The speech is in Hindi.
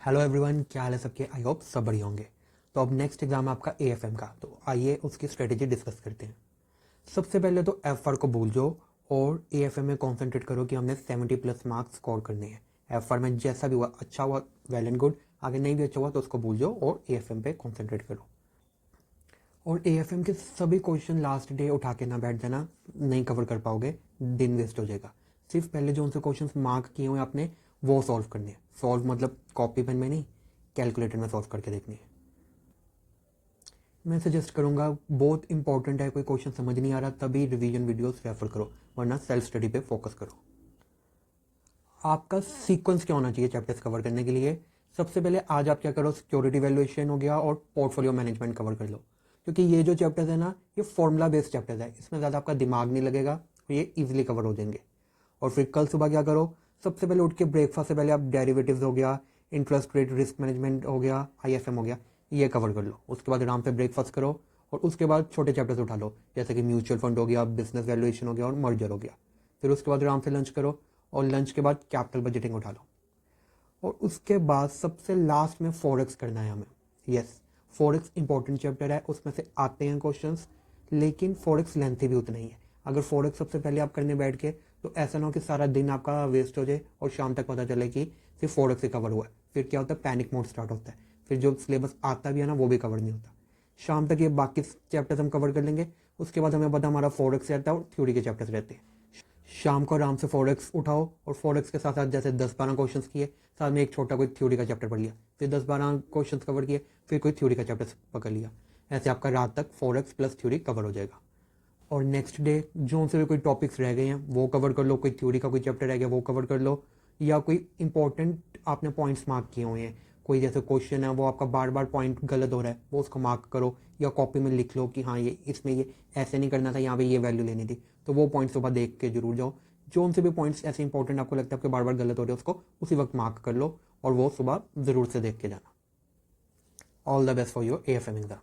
हेलो एवरीवन, क्या हाल है सबके। आई होप सब बढ़िया होंगे। तो अब नेक्स्ट एग्जाम है आपका एएफएम का, तो आइए उसकी स्ट्रेटेजी डिस्कस करते हैं। सबसे पहले तो एफ आर को भूल जाओ और एएफएम में कॉन्सेंट्रेट करो कि हमने 70 प्लस मार्क्स स्कोर करने हैं। एफ आर में जैसा भी हुआ, अच्छा हुआ वेल एंड गुड, आगे नहीं भी अच्छा हुआ तो उसको भूल जाओ और एएफएम पे कॉन्सेंट्रेट करो। और एएफएम के सभी क्वेश्चन लास्ट डे उठा के ना बैठ जाना, नहीं कवर कर पाओगे, दिन वेस्ट हो जाएगा। सिर्फ पहले जो उनसे क्वेश्चंस मार्क किए हुए आपने वो सॉल्व करने हैं। सॉल्व मतलब कॉपी पेन में नहीं, कैलकुलेटर में सॉल्व करके देखनी है। मैं सजेस्ट करूंगा, बहुत इंपॉर्टेंट है, कोई क्वेश्चन समझ नहीं आ रहा तभी रिवीजन वीडियोस रेफर करो, वरना सेल्फ स्टडी पे फोकस करो। आपका सीक्वेंस क्या होना चाहिए चैप्टर्स कवर करने के लिए। सबसे पहले आज आप क्या करो, सिक्योरिटी वैल्यूएशन हो गया और पोर्टफोलियो मैनेजमेंट कवर कर लो, क्योंकि ये जो चैप्टर्स है ना, ये फॉर्मूला बेस्ड चैप्टर्स है, इसमें ज़्यादा आपका दिमाग नहीं लगेगा और ये इजीली कवर हो जाएंगे। और फिर कल सुबह क्या करो, सबसे पहले उठ के ब्रेकफास्ट से पहले आप डेरिवेटिव्स हो गया, इंटरेस्ट रेट रिस्क मैनेजमेंट हो गया, आईएफएम हो गया, ये कवर कर लो। उसके बाद आराम से ब्रेकफास्ट करो और उसके बाद छोटे चैप्टर्स उठा लो, जैसे कि म्यूचुअल फंड हो गया, बिजनेस वैल्यूएशन हो गया और मर्जर हो गया। फिर उसके बाद आराम से लंच करो और लंच के बाद कैपिटल बजटिंग उठा लो। और उसके बाद सबसे लास्ट में फॉरेक्स करना है हमें। यस, फॉरेक्स इंपॉर्टेंट चैप्टर है, उसमें से आते हैं क्वेश्चंस, लेकिन फॉरेक्स लेंथी भी उतना ही है। अगर फॉरेक्स सबसे पहले आप करने बैठ के तो ऐसा ना हो कि सारा दिन आपका वेस्ट हो जाए और शाम तक पता चले कि सिर्फ फॉरेक्स ही कवर हुआ है। फिर क्या होता है, पैनिक मोड स्टार्ट होता है, फिर जो सिलेबस आता भी है ना वो भी कवर नहीं होता। शाम तक ये बाकी चैप्टर्स हम कवर कर लेंगे, उसके बाद हमें पता हमारा फॉरेक्स रहता है और थ्योरी के चैप्टर्स रहते हैं। शाम को आराम से फॉरेक्स उठाओ और फॉरेक्स के साथ साथ जैसे 10-12 क्वेश्चंस किए, साथ में एक छोटा कोई थ्योरी का चैप्टर पढ़ लिया, फिर 10-12 क्वेश्चंस कवर किए, फिर कोई थ्योरी का चैप्टर पकड़ लिया। ऐसे आपका रात तक फॉरेक्स प्लस थ्योरी कवर हो जाएगा। और नेक्स्ट डे जो उनसे कोई टॉपिक्स रह गए हैं वो कवर कर लो, कोई थ्योरी का कोई चैप्टर रह गया वो कवर कर लो, या कोई इंपॉर्टेंट आपने पॉइंट्स मार्क किए हुए हैं, कोई जैसे क्वेश्चन है वो आपका बार बार पॉइंट गलत हो रहा है वो उसको मार्क करो, या कॉपी में लिख लो कि हाँ ये इसमें ये ऐसे नहीं करना था, यहाँ पे ये वैल्यू लेनी थी, तो वो पॉइंट सुबह देख के जरूर जाओ। जो उनसे भी पॉइंट्स ऐसे इंपॉर्टेंट आपको लगता है आपके बार बार गलत हो रहे हैं उसको उसी वक्त मार्क कर लो और वो सुबह ज़रूर से देख के जाना। All the best for your AFM exam.